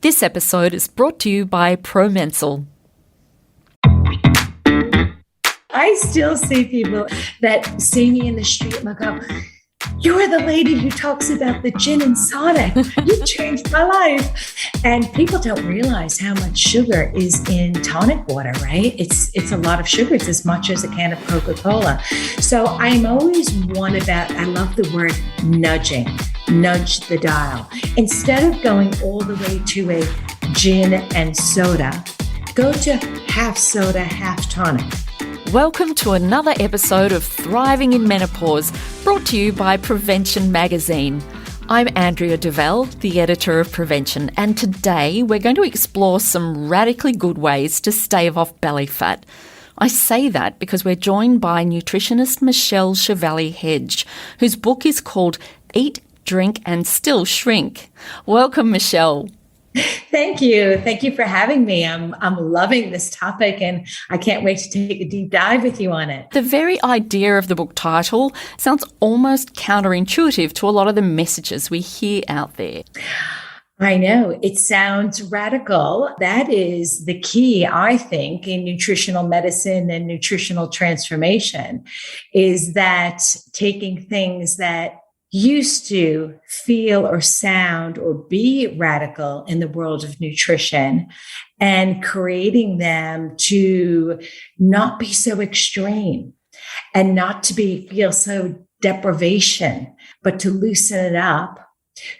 This episode is brought to you by ProMensal. I still see people that see me in the street and go, "You're the lady who talks about the gin and tonic. You changed my life." And people don't realize how much sugar is in tonic water, right? It's a lot of sugar. It's as much as a can of Coca-Cola. So I'm always one about, I love the word nudging, nudge the dial. Instead of going all the way to a gin and soda, go to half soda, half tonic. Welcome to another episode of Thriving in Menopause, brought to you by Prevention Magazine. I'm Andrea Duval, the editor of Prevention, and today we're going to explore some radically good ways to stave off belly fat. I say that because we're joined by nutritionist Michelle Chevalier-Hedge, whose book is called Eat, Drink and Still Shrink. Welcome, Michelle. Thank you. Thank you for having me. I'm loving this topic and I can't wait to take a deep dive with you on it. The very idea of the book title sounds almost counterintuitive to a lot of the messages we hear out there. I know. It sounds radical. That is the key, I think, in nutritional medicine and nutritional transformation, is that taking things that used to feel or sound or be radical in the world of nutrition and creating them to not be so extreme and not to feel so deprivation, but to loosen it up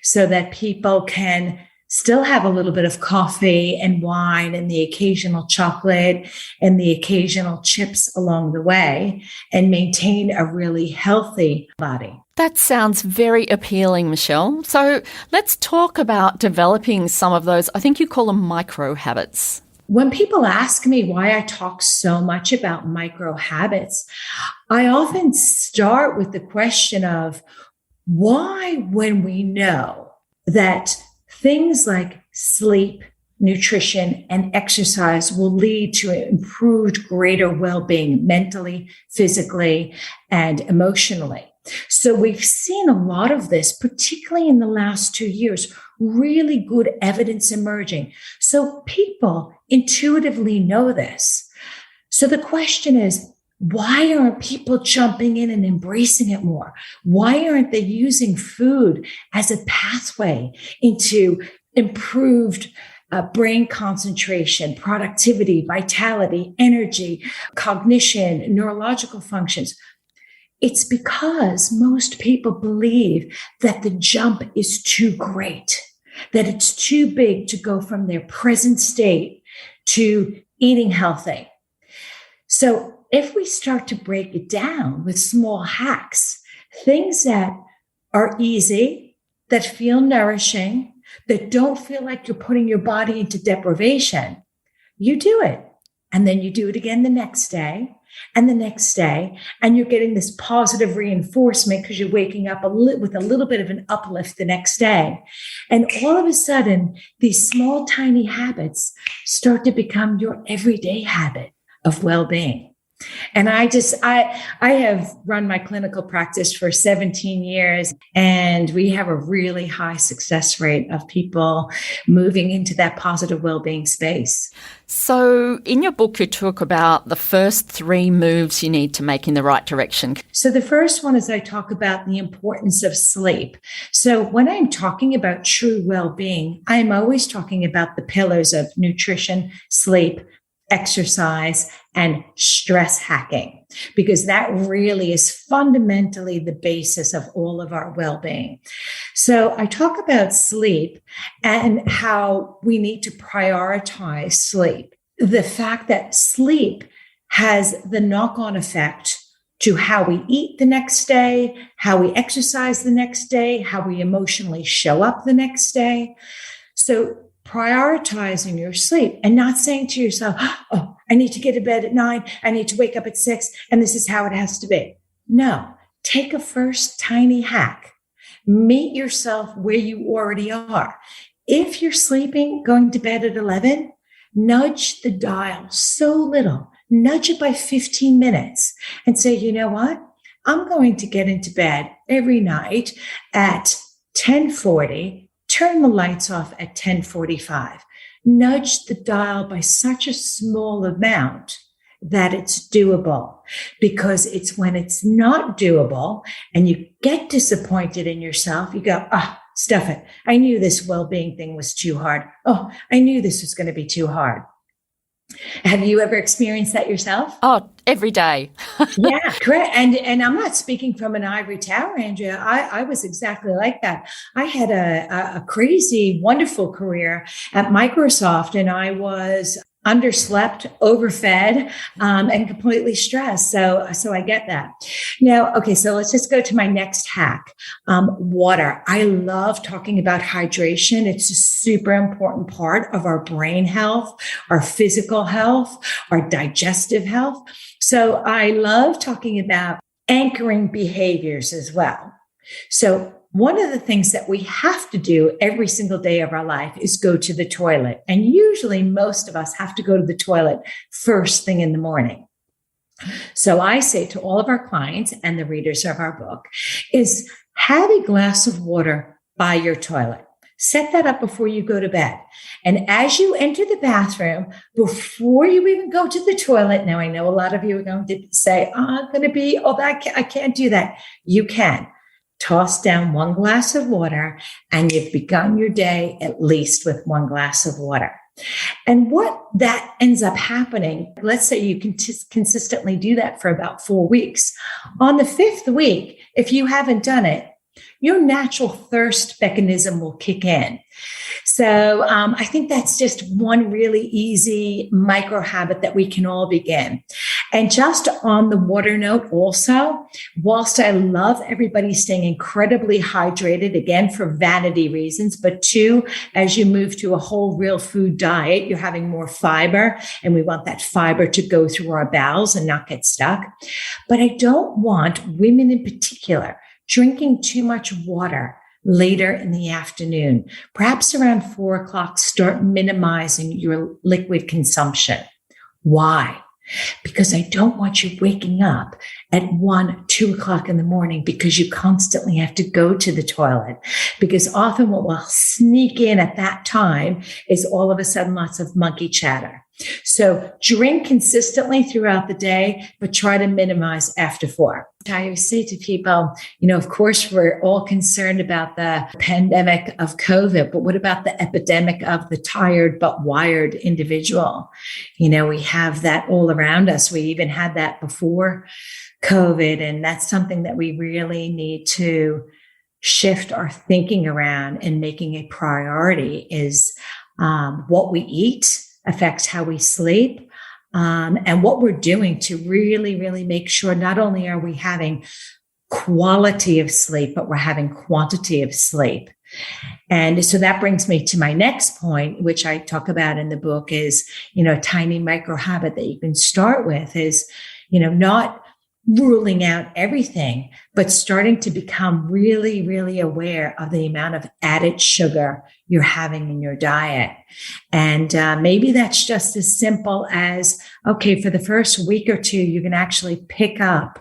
so that people can still have a little bit of coffee and wine and the occasional chocolate and the occasional chips along the way and maintain a really healthy body. That sounds very appealing, Michelle. So let's talk about developing some of those, I think you call them micro habits. When people ask me why I talk so much about micro habits, I often start with the question of why, when we know that things like sleep, nutrition, and exercise will lead to improved, greater well-being mentally, physically, and emotionally. So we've seen a lot of this, particularly in the last 2 years, really good evidence emerging. So people intuitively know this. So the question is, why aren't people jumping in and embracing it more? Why aren't they using food as a pathway into improved brain concentration, productivity, vitality, energy, cognition, neurological functions? It's because most people believe that the jump is too great, that it's too big to go from their present state to eating healthy. So if we start to break it down with small hacks, things that are easy, that feel nourishing, that don't feel like you're putting your body into deprivation, you do it. And then you do it again the next day and the next day. And you're getting this positive reinforcement because you're waking up with a little bit of an uplift the next day. And all of a sudden, these small, tiny habits start to become your everyday habit of well-being. And I have run my clinical practice for 17 years, and we have a really high success rate of people moving into that positive well-being space. So in your book, you talk about the first 3 moves you need to make in the right direction. So the first one is I talk about the importance of sleep. So when I'm talking about true well-being, I'm always talking about the pillars of nutrition, sleep, exercise, and stress hacking, because that really is fundamentally the basis of all of our well-being. So I talk about sleep and how we need to prioritize sleep. The fact that sleep has the knock-on effect to how we eat the next day, how we exercise the next day, how we emotionally show up the next day. So prioritizing your sleep and not saying to yourself, "Oh, I need to get to bed at 9. I need to wake up at 6, and this is how it has to be." No, take a first tiny hack. Meet yourself where you already are. If you're sleeping, going to bed at 11, nudge the dial so little, nudge it by 15 minutes and say, you know what? I'm going to get into bed every night at 10:40 turn the lights off at 10:45. Nudge the dial by such a small amount that it's doable, because it's when it's not doable and you get disappointed in yourself, you go, stuff it. I knew this well-being thing was too hard. Oh, I knew this was going to be too hard. Have you ever experienced that yourself? Oh, every day. Yeah, correct. And I'm not speaking from an ivory tower, Andrea. I was exactly like that. I had a crazy, wonderful career at Microsoft, and I was underslept, overfed, and completely stressed. So I get that. Now, okay, so let's just go to my next hack. Water. I love talking about hydration. It's a super important part of our brain health, our physical health, our digestive health. So I love talking about anchoring behaviors as well. So one of the things that we have to do every single day of our life is go to the toilet. And usually most of us have to go to the toilet first thing in the morning. So I say to all of our clients and the readers of our book is have a glass of water by your toilet. Set that up before you go to bed. And as you enter the bathroom, before you even go to the toilet, now I know a lot of you are going to say, I can't do that. You can. Toss down one glass of water and you've begun your day at least with one glass of water. And what that ends up happening, let's say you can consistently do that for about 4 weeks. On the 5th week, if you haven't done it, your natural thirst mechanism will kick in. So I think that's just one really easy micro habit that we can all begin. And just on the water note also, whilst I love everybody staying incredibly hydrated, again, for vanity reasons, but two, as you move to a whole real food diet, you're having more fiber, and we want that fiber to go through our bowels and not get stuck. But I don't want women in particular drinking too much water later in the afternoon. Perhaps around 4 o'clock, start minimizing your liquid consumption. Why? Because I don't want you waking up at 1, 2 o'clock in the morning because you constantly have to go to the toilet. Because often what will sneak in at that time is all of a sudden lots of monkey chatter. So drink consistently throughout the day, but try to minimize after 4. I always say to people, of course, we're all concerned about the pandemic of COVID, but what about the epidemic of the tired but wired individual? We have that all around us. We even had that before COVID, and that's something that we really need to shift our thinking around and making a priority is what we eat affects how we sleep, and what we're doing to really, really make sure not only are we having quality of sleep, but we're having quantity of sleep. And so that brings me to my next point, which I talk about in the book is, a tiny micro habit that you can start with is, not ruling out everything, but starting to become really, really aware of the amount of added sugar you're having in your diet. And maybe that's just as simple as, okay, for the first week or two, you can actually pick up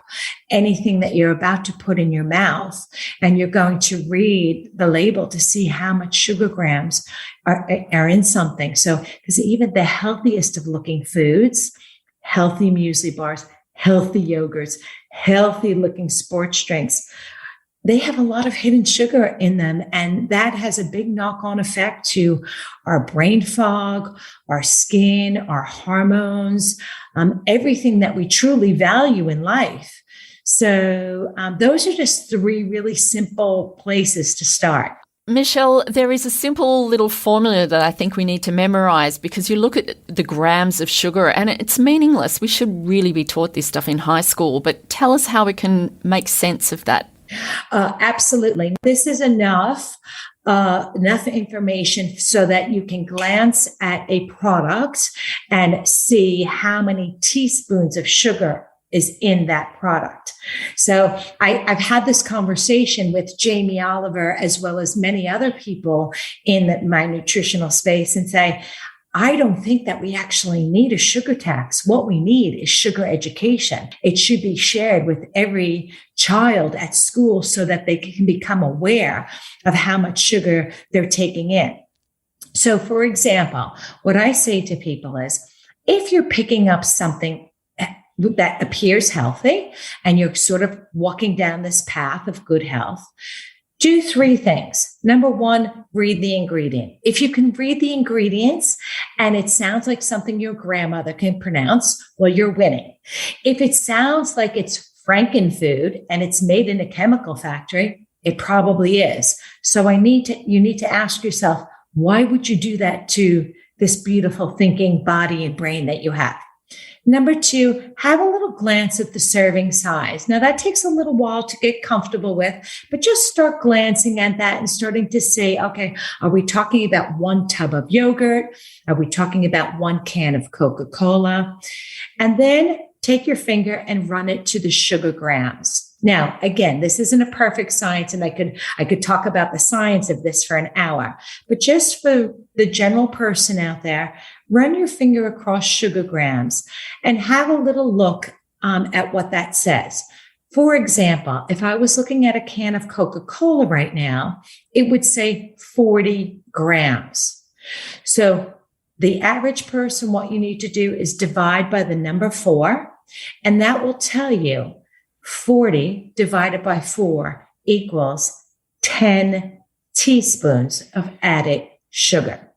anything that you're about to put in your mouth, and you're going to read the label to see how much sugar grams are in something. So, because even the healthiest of looking foods, healthy muesli bars, healthy yogurts, healthy looking sports drinks, they have a lot of hidden sugar in them. And that has a big knock-on effect to our brain fog, our skin, our hormones, everything that we truly value in life. So those are just 3 really simple places to start. Michelle, there is a simple little formula that I think we need to memorize, because you look at the grams of sugar and it's meaningless. We should really be taught this stuff in high school, but tell us how we can make sense of that. Absolutely. This is enough information so that you can glance at a product and see how many teaspoons of sugar is in that product. So I've had this conversation with Jamie Oliver, as well as many other people in my nutritional space, and say, I don't think that we actually need a sugar tax. What we need is sugar education. It should be shared with every child at school so that they can become aware of how much sugar they're taking in. So, for example, what I say to people is, if you're picking up something that appears healthy and you're sort of walking down this path of good health, do three things. Number one, read the ingredient. If you can read the ingredients and it sounds like something your grandmother can pronounce, well, you're winning. If it sounds like it's Frankenfood and it's made in a chemical factory, it probably is. So you need to ask yourself, why would you do that to this beautiful thinking body and brain that you have? Number two, have a little glance at the serving size. Now, that takes a little while to get comfortable with, but just start glancing at that and starting to say, okay, are we talking about one tub of yogurt? Are we talking about one can of Coca-Cola? And then take your finger and run it to the sugar grams. Now, again, this isn't a perfect science, and I could talk about the science of this for an hour, but just for the general person out there, run your finger across sugar grams and have a little look at what that says. For example, if I was looking at a can of Coca-Cola right now, it would say 40 grams. So the average person, what you need to do is divide by the number 4, and that will tell you 40 divided by 4 equals 10 teaspoons of added sugar.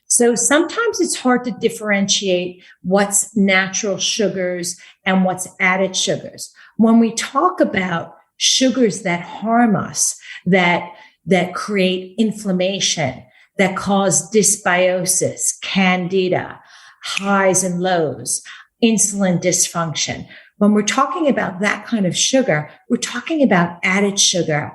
So sometimes it's hard to differentiate what's natural sugars and what's added sugars. When we talk about sugars that harm us, that create inflammation, that cause dysbiosis, candida, highs and lows, insulin dysfunction. When we're talking about that kind of sugar, we're talking about added sugar.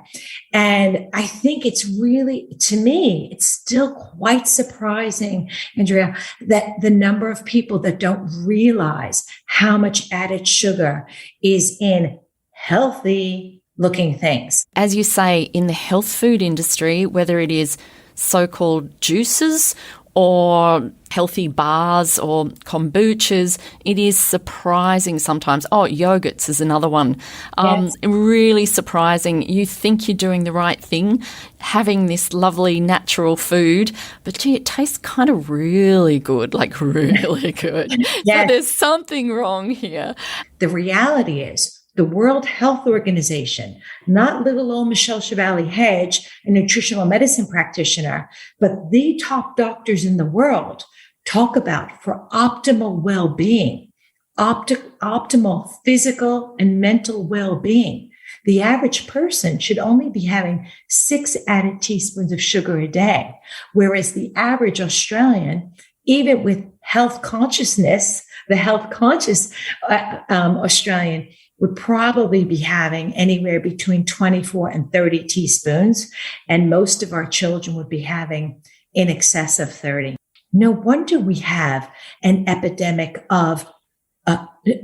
And I think it's really, to me, it's still quite surprising, Andrea, that the number of people that don't realize how much added sugar is in healthy looking things. As you say, in the health food industry, whether it is so-called juices or healthy bars or kombuchas, it is surprising sometimes. Oh, yogurts is another one. Yes. Really surprising. You think you're doing the right thing, having this lovely natural food, but gee, it tastes kind of really good, like really good. Yes. So there's something wrong here. The reality is, the World Health Organization, not little old Michelle Chevalier Hedge, a nutritional medicine practitioner, but the top doctors in the world talk about for optimal well-being, optimal physical and mental well-being. The average person should only be having 6 added teaspoons of sugar a day, whereas the average Australian, even with health consciousness, the health conscious Australian would probably be having anywhere between 24 and 30 teaspoons. And most of our children would be having in excess of 30. No wonder we have an epidemic of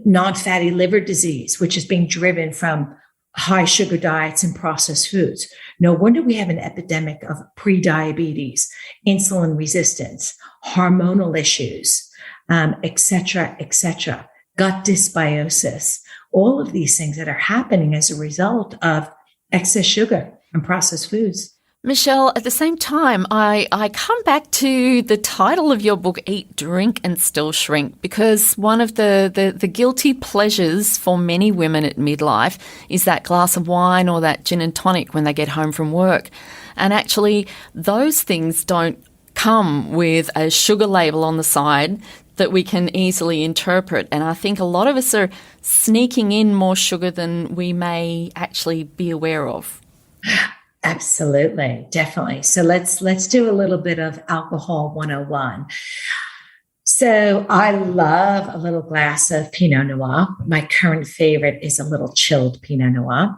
non-fatty liver disease, which is being driven from high sugar diets and processed foods. No wonder we have an epidemic of prediabetes, insulin resistance, hormonal issues, et cetera, gut dysbiosis. All of these things that are happening as a result of excess sugar and processed foods. Michelle, at the same time, I come back to the title of your book, Eat, Drink and Still Shrink, because one of the guilty pleasures for many women at midlife is that glass of wine or that gin and tonic when they get home from work. And actually, those things don't come with a sugar label on the side that we can easily interpret. And I think a lot of us are sneaking in more sugar than we may actually be aware of. Absolutely, definitely. So let's do a little bit of alcohol 101. So I love a little glass of Pinot Noir. My current favorite is a little chilled Pinot Noir.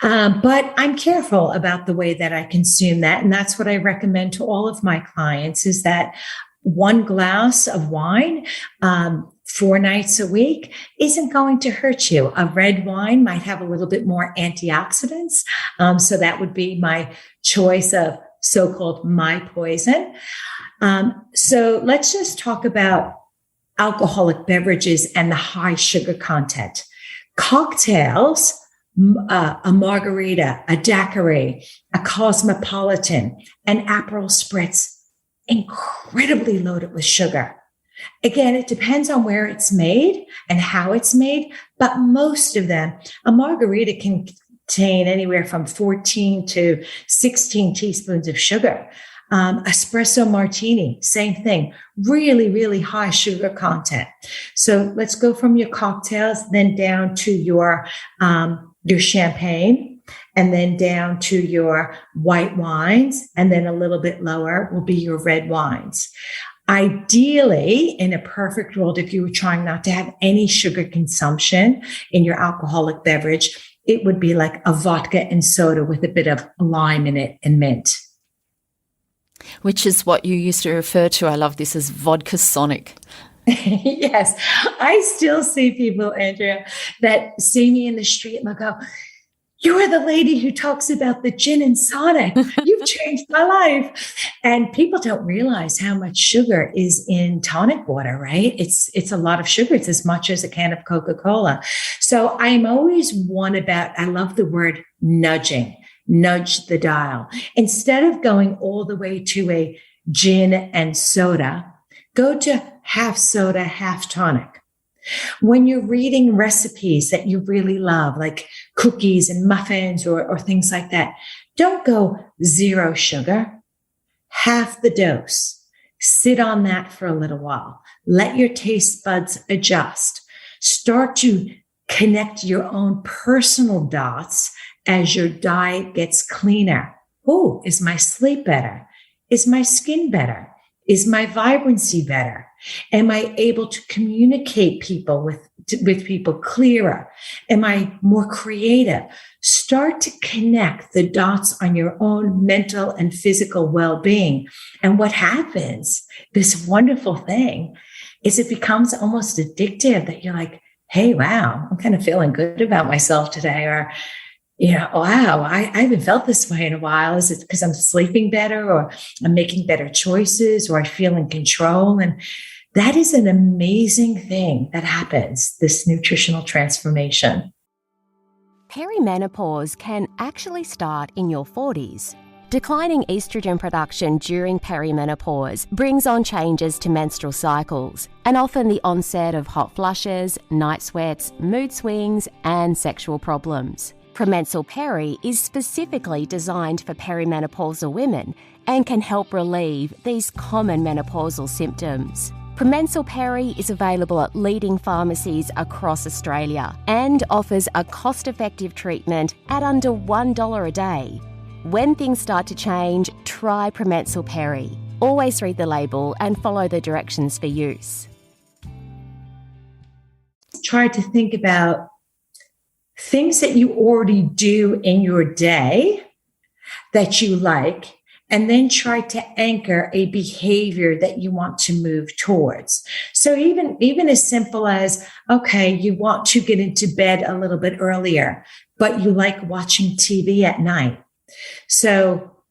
But I'm careful about the way that I consume that. And that's what I recommend to all of my clients, is that 1 glass of wine 4 nights a week isn't going to hurt you. A red wine might have a little bit more antioxidants. So that would be my choice of so-called my poison. So let's just talk about alcoholic beverages and the high sugar content. Cocktails, a margarita, a daiquiri, a cosmopolitan, an Aperol spritz, incredibly loaded with sugar. Again, it depends on where it's made and how it's made, but most of them, a margarita can contain anywhere from 14 to 16 teaspoons of sugar. Espresso martini, same thing, really, really high sugar content. So let's go from your cocktails, then down to your champagne, and then down to your white wines, and then a little bit lower will be your red wines. Ideally, in a perfect world, if you were trying not to have any sugar consumption in your alcoholic beverage, it would be like a vodka and soda with a bit of lime in it and mint. Which is what you used to refer to, I love this, as vodka sonic. Yes, I still see people, Andrea, that see me in the street and they'll go, "You're the lady who talks about the gin and sonic. You've changed my life." And people don't realize how much sugar is in tonic water, right? It's a lot of sugar. It's as much as a can of Coca-Cola. So I'm always one about, I love the word nudging. Nudge the dial. Instead of going all the way to a gin and soda, go to half soda, half tonic. When you're reading recipes that you really love, like cookies and muffins or things like that, don't go 0 sugar, half the dose. Sit on that for a little while. Let your taste buds adjust. Start to connect your own personal dots as your diet gets cleaner. Oh, is my sleep better? Is my skin better? Is my vibrancy better? Am I able to communicate with people clearer? Am I more creative? Start to connect the dots on your own mental and physical well-being. And what happens, this wonderful thing, is it becomes almost addictive that you're like, hey, wow, I'm kind of feeling good about myself today. Or, wow, I haven't felt this way in a while. Is it because I'm sleeping better, or I'm making better choices, or I feel in control? And that is an amazing thing that happens, this nutritional transformation. Perimenopause can actually start in your 40s. Declining estrogen production during perimenopause brings on changes to menstrual cycles and often the onset of hot flushes, night sweats, mood swings, and sexual problems. Promensal Peri is specifically designed for perimenopausal women and can help relieve these common menopausal symptoms. Promensal Peri is available at leading pharmacies across Australia and offers a cost-effective treatment at under $1 a day. When things start to change, try Promensal Peri. Always read the label and follow the directions for use. Try to think about things that you already do in your day that you like, and then try to anchor a behavior that you want to move towards. So even as simple as, okay, you want to get into bed a little bit earlier, but you like watching TV at night. So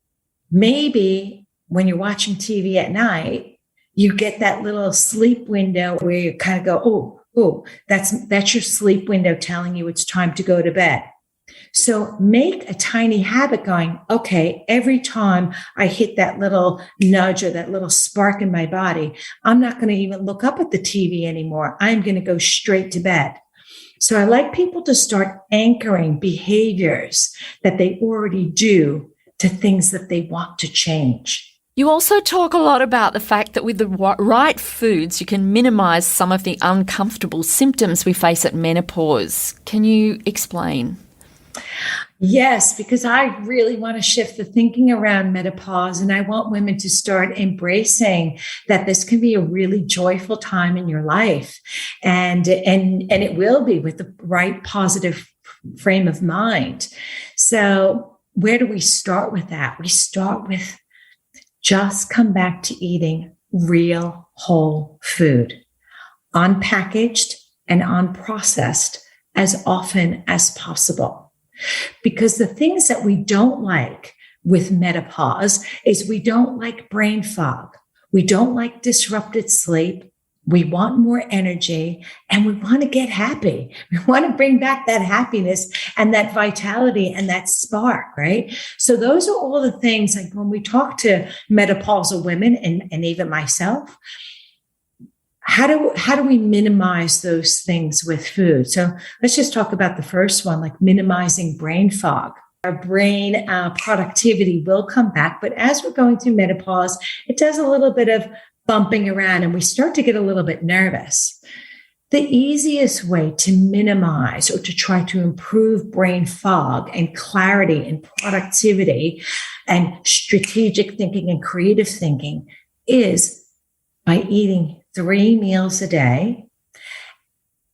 maybe when you're watching TV at night, you get that little sleep window where you kind of go, oh, that's your sleep window telling you it's time to go to bed. So make a tiny habit going, okay, every time I hit that little nudge or that little spark in my body, I'm not going to even look up at the TV anymore. I'm going to go straight to bed. So I like people to start anchoring behaviors that they already do to things that they want to change. You also talk a lot about the fact that with the right foods, you can minimize some of the uncomfortable symptoms we face at menopause. Can you explain? Yes, because I really want to shift the thinking around menopause, and I want women to start embracing that this can be a really joyful time in your life, and it will be with the right positive frame of mind. So where do we start with that? We start with just come back to eating real whole food, unpackaged and unprocessed as often as possible. Because the things that we don't like with menopause is we don't like brain fog. We don't like disrupted sleep. We want more energy and we want to get happy. We want to bring back that happiness and that vitality and that spark, right? So those are all the things, like when we talk to menopausal women and even myself, how do we minimize those things with food? So let's just talk about the first one, like minimizing brain fog. Our brain productivity will come back, but as we're going through menopause, it does a little bit of bumping around and we start to get a little bit nervous. The easiest way to minimize or to try to improve brain fog and clarity and productivity and strategic thinking and creative thinking is by eating 3 meals a day,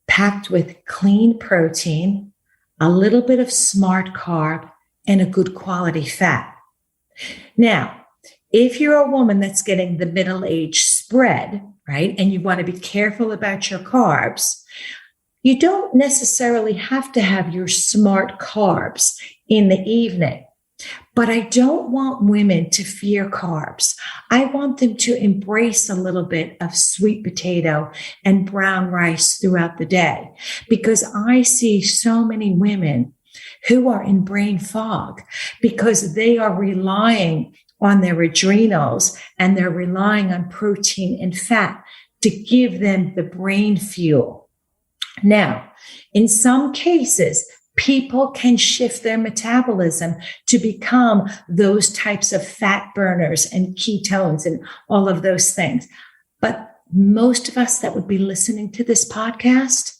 packed with clean protein, a little bit of smart carb, and a good quality fat. Now, if you're a woman that's getting the middle-age spread, right, and you want to be careful about your carbs, you don't necessarily have to have your smart carbs in the evening. But I don't want women to fear carbs. I want them to embrace a little bit of sweet potato and brown rice throughout the day, because I see so many women who are in brain fog because they are relying on their adrenals and they're relying on protein and fat to give them the brain fuel. Now, in some cases, people can shift their metabolism to become those types of fat burners and ketones and all of those things. But most of us that would be listening to this podcast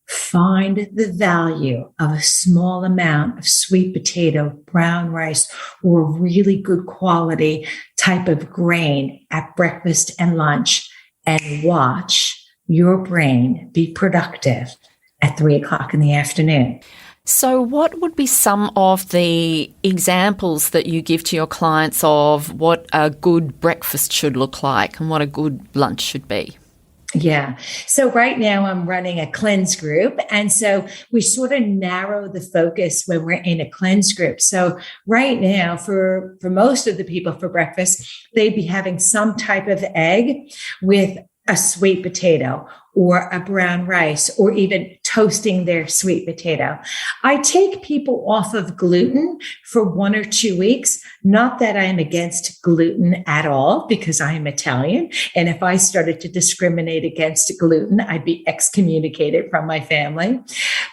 find the value of a small amount of sweet potato, brown rice, or really good quality type of grain at breakfast and lunch, and watch your brain be productive at 3:00 in the afternoon. So what would be some of the examples that you give to your clients of what a good breakfast should look like and what a good lunch should be? Yeah. So right now I'm running a cleanse group. And so we sort of narrow the focus when we're in a cleanse group. So right now for most of the people for breakfast, they'd be having some type of egg with a sweet potato or a brown rice, or even toasting their sweet potato. I take people off of gluten for 1 or 2 weeks. Not that I'm against gluten at all, because I am Italian. And if I started to discriminate against gluten, I'd be excommunicated from my family.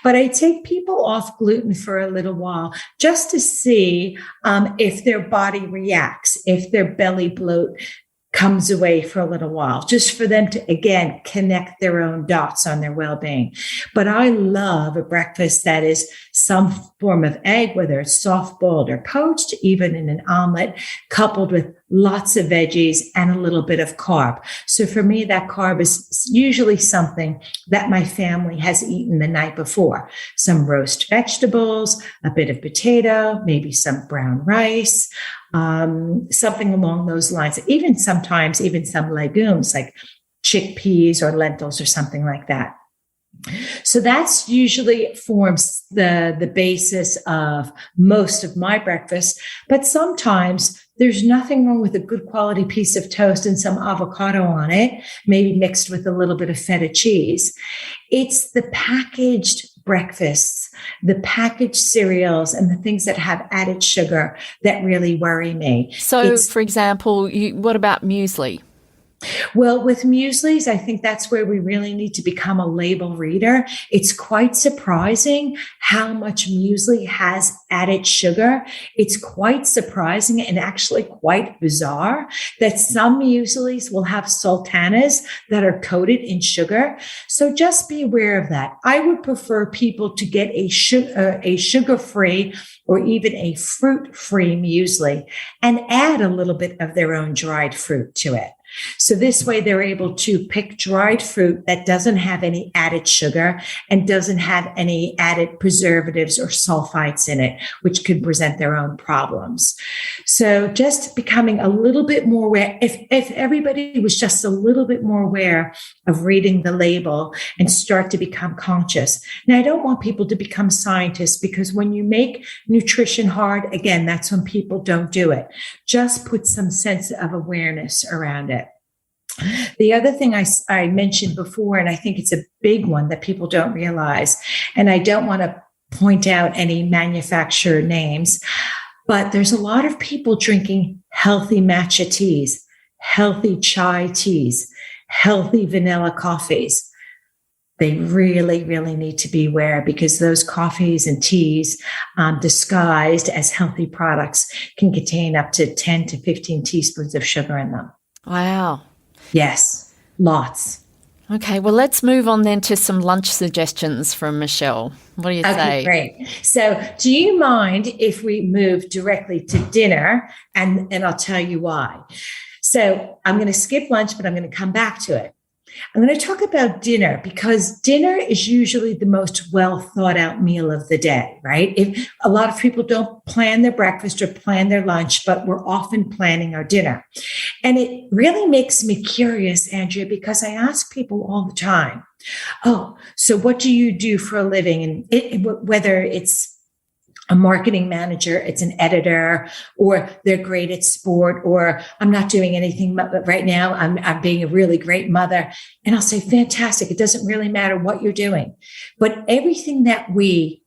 But I take people off gluten for a little while just to see if their body reacts, if their belly bloat comes away for a little while, just for them to, again, connect their own dots on their well-being. But I love a breakfast that is some form of egg, whether it's soft-boiled or poached, even in an omelet, coupled with lots of veggies and a little bit of carb. So for me, that carb is usually something that my family has eaten the night before. Some roast vegetables, a bit of potato, maybe some brown rice, something along those lines. Even sometimes, even some legumes like chickpeas or lentils or something like that. So that's usually forms the basis of most of my breakfast. But sometimes there's nothing wrong with a good quality piece of toast and some avocado on it, maybe mixed with a little bit of feta cheese. It's the packaged breakfasts, the packaged cereals, and the things that have added sugar that really worry me. So, for example, what about muesli? Well, with mueslis, I think that's where we really need to become a label reader. It's quite surprising how much muesli has added sugar. It's quite surprising and actually quite bizarre that some mueslis will have sultanas that are coated in sugar. So just be aware of that. I would prefer people to get a sugar-free or even a fruit-free muesli and add a little bit of their own dried fruit to it. So this way they're able to pick dried fruit that doesn't have any added sugar and doesn't have any added preservatives or sulfites in it, which could present their own problems. So just becoming a little bit more aware, if everybody was just a little bit more aware of reading the label and start to become conscious. Now, I don't want people to become scientists, because when you make nutrition hard, again, that's when people don't do it. Just put some sense of awareness around it. The other thing I mentioned before, and I think it's a big one that people don't realize, and I don't want to point out any manufacturer names, but there's a lot of people drinking healthy matcha teas, healthy chai teas, healthy vanilla coffees. They really, really need to be aware, because those coffees and teas disguised as healthy products can contain up to 10 to 15 teaspoons of sugar in them. Wow. Yes, lots. Okay, well, let's move on then to some lunch suggestions from Michelle. What do you say? Great. So do you mind if we move directly to dinner? And I'll tell you why. So I'm going to skip lunch, but I'm going to come back to it. I'm going to talk about dinner, because dinner is usually the most well thought out meal of the day, right? If a lot of people don't plan their breakfast or plan their lunch, but we're often planning our dinner. And it really makes me curious, Andrea, because I ask people all the time, oh, so what do you do for a living? And whether it's a marketing manager, it's an editor, or they're great at sport, or I'm not doing anything right now. I'm being a really great mother. And I'll say, fantastic. It doesn't really matter what you're doing, but everything that we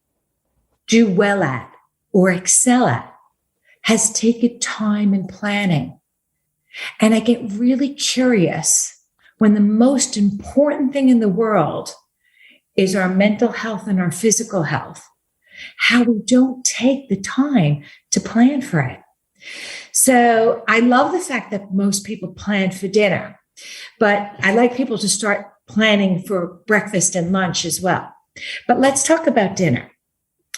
do well at or excel at has taken time and planning. And I get really curious when the most important thing in the world is our mental health and our physical health, how we don't take the time to plan for it. So I love the fact that most people plan for dinner, but I like people to start planning for breakfast and lunch as well. But let's talk about dinner.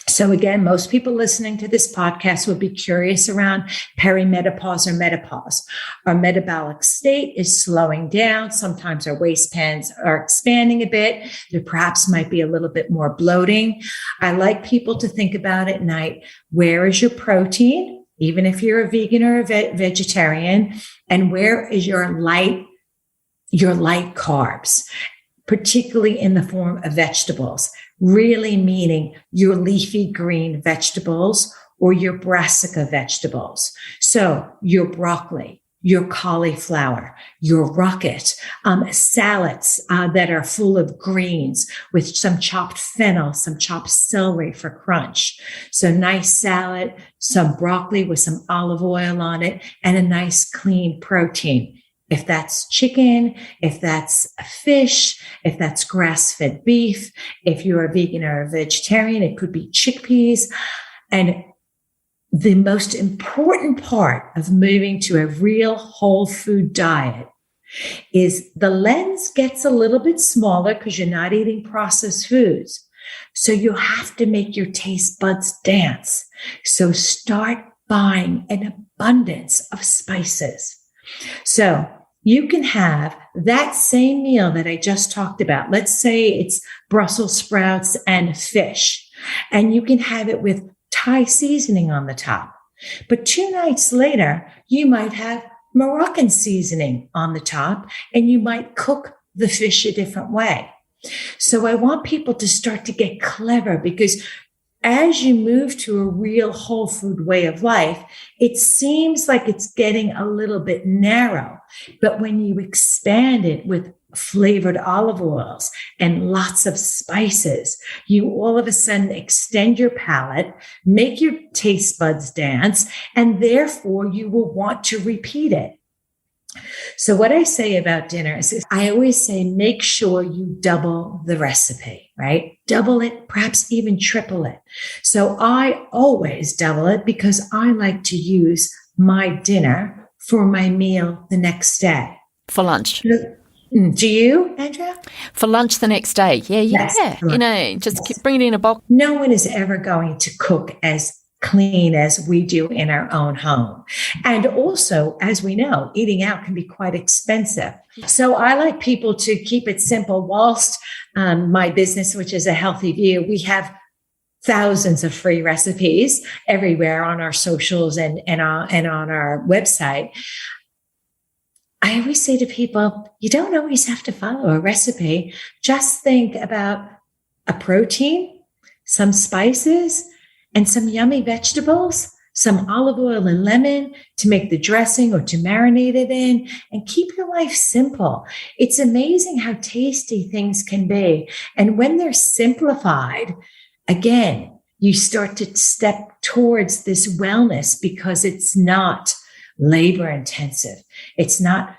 So again, most people listening to this podcast will be curious around perimenopause or menopause. Our metabolic state is slowing down. Sometimes our waistbands are expanding a bit. There perhaps might be a little bit more bloating. I like people to think about at night, where is your protein, even if you're a vegan or a vegetarian, and where is your light carbs, particularly in the form of vegetables, really meaning your leafy green vegetables or your brassica vegetables. So your broccoli, your cauliflower, your rocket, salads that are full of greens with some chopped fennel, some chopped celery for crunch. So nice salad, some broccoli with some olive oil on it, and a nice clean protein. If that's chicken, if that's fish, if that's grass-fed beef, if you're a vegan or a vegetarian, it could be chickpeas. And the most important part of moving to a real whole food diet is the lens gets a little bit smaller because you're not eating processed foods. So you have to make your taste buds dance. So start buying an abundance of spices. So you can have that same meal that I just talked about. Let's say it's Brussels sprouts and fish, and you can have it with Thai seasoning on the top. But 2 nights later, you might have Moroccan seasoning on the top, and you might cook the fish a different way. So I want people to start to get clever, because as you move to a real whole food way of life, it seems like it's getting a little bit narrow. But when you expand it with flavored olive oils and lots of spices, you all of a sudden extend your palate, make your taste buds dance, and therefore you will want to repeat it. So what I say about dinner is I always say, make sure you double the recipe, right? Double it, perhaps even triple it. So I always double it because I like to use my dinner for my meal the next day. For lunch. Do you, Andrea? For lunch the next day. Yeah. Yes, Just bring it in a box. No one is ever going to cook as clean as we do in our own home. And also, as we know, eating out can be quite expensive. So I like people to keep it simple. Whilst my business, which is A Healthy View, we have thousands of free recipes everywhere on our socials and on our website. I always say to people, you don't always have to follow a recipe. Just think about a protein, some spices, and some yummy vegetables, some olive oil and lemon to make the dressing or to marinate it in, and keep your life simple. It's amazing how tasty things can be. And when they're simplified, again, you start to step towards this wellness because it's not labor intensive. It's not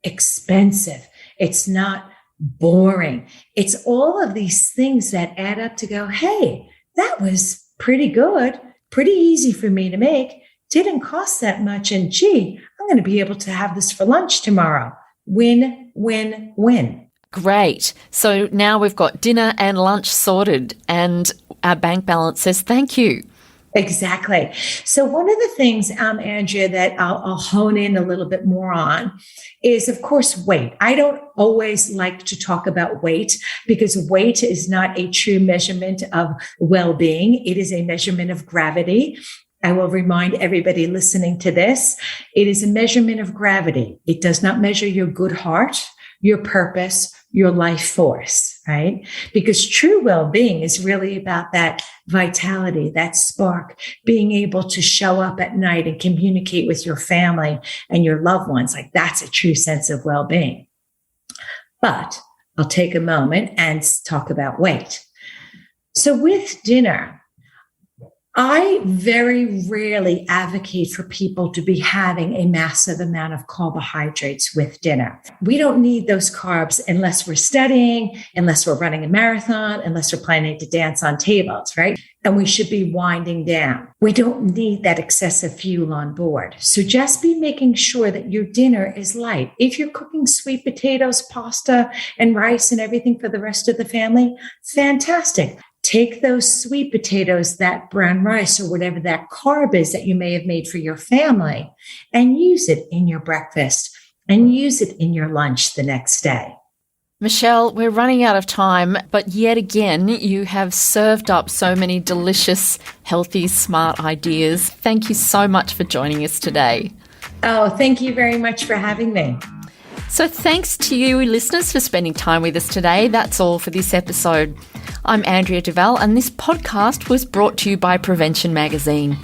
expensive. It's not boring. It's all of these things that add up to go, hey, that was pretty good, pretty easy for me to make, didn't cost that much, and gee, I'm going to be able to have this for lunch tomorrow. Win, win, win. Great. So now we've got dinner and lunch sorted, and our bank balance says thank you. Exactly. So one of the things, Andrea, that I'll hone in a little bit more on is, of course, weight. I don't always like to talk about weight because weight is not a true measurement of well-being. It is a measurement of gravity. I will remind everybody listening to this, it is a measurement of gravity. It does not measure your good heart, your purpose, your life force, right? Because true well-being is really about that vitality, that spark, being able to show up at night and communicate with your family and your loved ones. Like, that's a true sense of well-being. But I'll take a moment and talk about weight. So with dinner, I very rarely advocate for people to be having a massive amount of carbohydrates with dinner. We don't need those carbs unless we're studying, unless we're running a marathon, unless we're planning to dance on tables, right? And we should be winding down. We don't need that excessive fuel on board. So just be making sure that your dinner is light. If you're cooking sweet potatoes, pasta, and rice and everything for the rest of the family, fantastic. Take those sweet potatoes, that brown rice, or whatever that carb is that you may have made for your family, and use it in your breakfast and use it in your lunch the next day. Michelle, we're running out of time, but yet again, you have served up so many delicious, healthy, smart ideas. Thank you so much for joining us today. Oh, thank you very much for having me. So thanks to you listeners for spending time with us today. That's all for this episode. I'm Andrea Duval, and this podcast was brought to you by Prevention Magazine.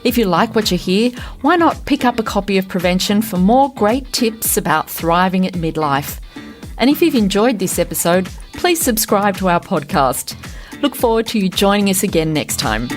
If you like what you hear, why not pick up a copy of Prevention for more great tips about thriving at midlife? And if you've enjoyed this episode, please subscribe to our podcast. Look forward to you joining us again next time.